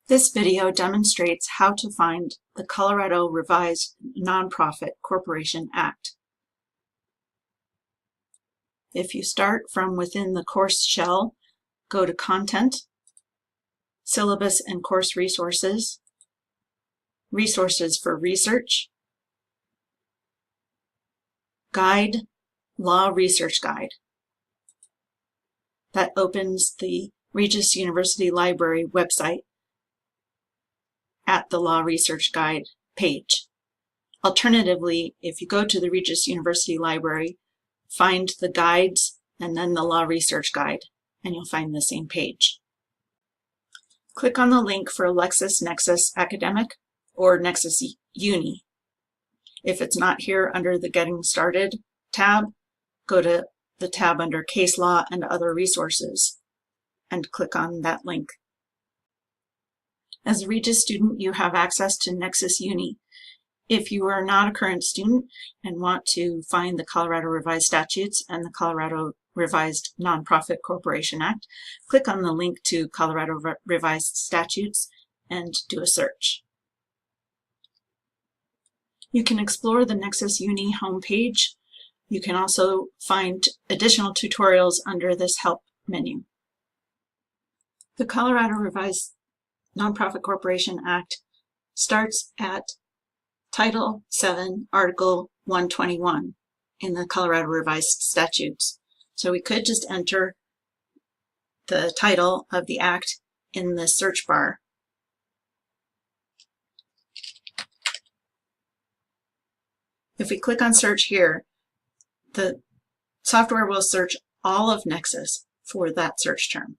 This video demonstrates how to find the Colorado Revised Nonprofit Corporation Act. If you start from within the course shell, go to Content, Syllabus and Course Resources, Resources for Research, Guide, Law Research Guide. That opens the Regis University Library website at the Law Research Guide page. Alternatively, if you go to the Regis University Library, find the guides and then the Law Research Guide, and you'll find the same page. Click on the link for Nexis Academic or Nexis Uni. If it's not here under the Getting Started tab, go to the tab under Case Law and Other Resources and click on that link. As a Regis student, you have access to Nexis Uni. If you are not a current student and want to find the Colorado Revised Statutes and the Colorado Revised Nonprofit Corporation Act, click on the link to Colorado Revised Statutes and do a search. You can explore the Nexis Uni homepage. You can also find additional tutorials under this Help menu. The Colorado Revised Nonprofit Corporation Act starts at Title 7, Article 121 in the Colorado Revised Statutes. So we could just enter the title of the Act in the search bar. If we click on search here, the software will search all of Nexis for that search term.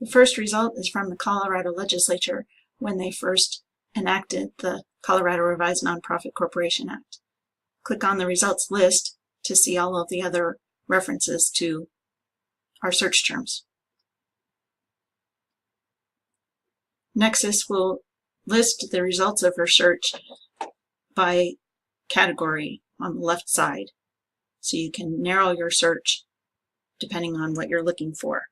The first result is from the Colorado Legislature when they first enacted the Colorado Revised Nonprofit Corporation Act. Click on the results list to see all of the other references to our search terms. Nexis will list the results of your search by category on the left side, so you can narrow your search depending on what you're looking for.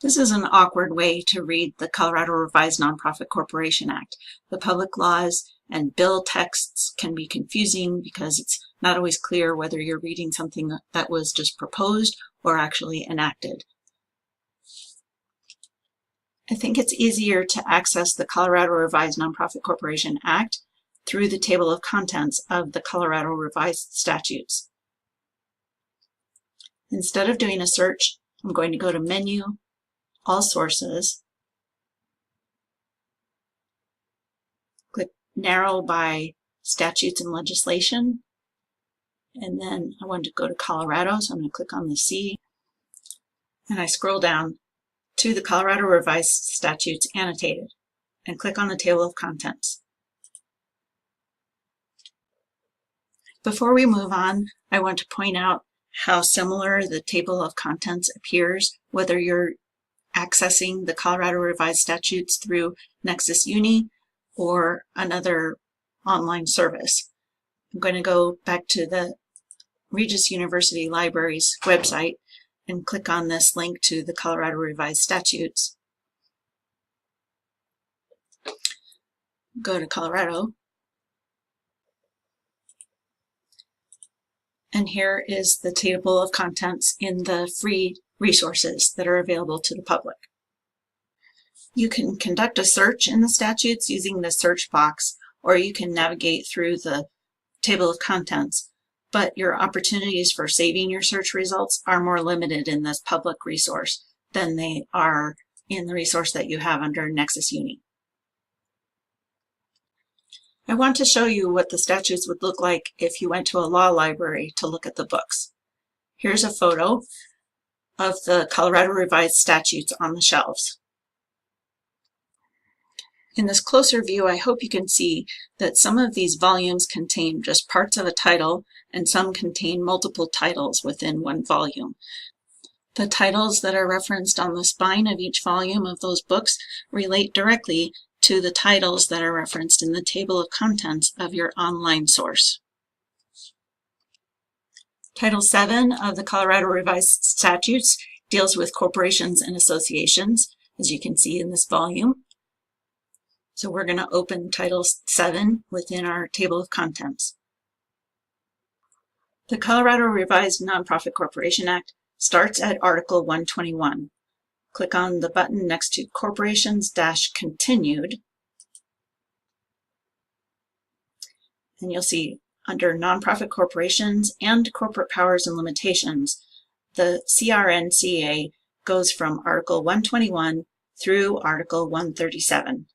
This is an awkward way to read the Colorado Revised Nonprofit Corporation Act. The public laws and bill texts can be confusing because it's not always clear whether you're reading something that was just proposed or actually enacted. I think it's easier to access the Colorado Revised Nonprofit Corporation Act through the table of contents of the Colorado Revised Statutes. Instead of doing a search, I'm going to go to Menu, All Sources, click Narrow by Statutes and Legislation, and then I want to go to Colorado, so I'm going to click on the C, and I scroll down to the Colorado Revised Statutes Annotated, and click on the table of contents. Before we move on, I want to point out how similar the table of contents appears, whether you're accessing the Colorado Revised Statutes through Nexis Uni or another online service. I'm going to go back to the Regis University Library's website and click on this link to the Colorado Revised Statutes. Go to Colorado. And here is the table of contents in the free resources that are available to the public. You can conduct a search in the statutes using the search box, or you can navigate through the table of contents, but your opportunities for saving your search results are more limited in this public resource than they are in the resource that you have under Nexis Uni. I want to show you what the statutes would look like if you went to a law library to look at the books. Here's a photo of the Colorado Revised Statutes on the shelves. In this closer view, I hope you can see that some of these volumes contain just parts of a title and some contain multiple titles within one volume. The titles that are referenced on the spine of each volume of those books relate directly to the titles that are referenced in the table of contents of your online source. Title VII of the Colorado Revised Statutes deals with corporations and associations, as you can see in this volume. So we're going to open Title VII within our table of contents. The Colorado Revised Nonprofit Corporation Act starts at Article 121. Click on the button next to Corporations-Continued, and you'll see under Nonprofit Corporations and Corporate Powers and Limitations, the CRNCA goes from Article 121 through Article 137.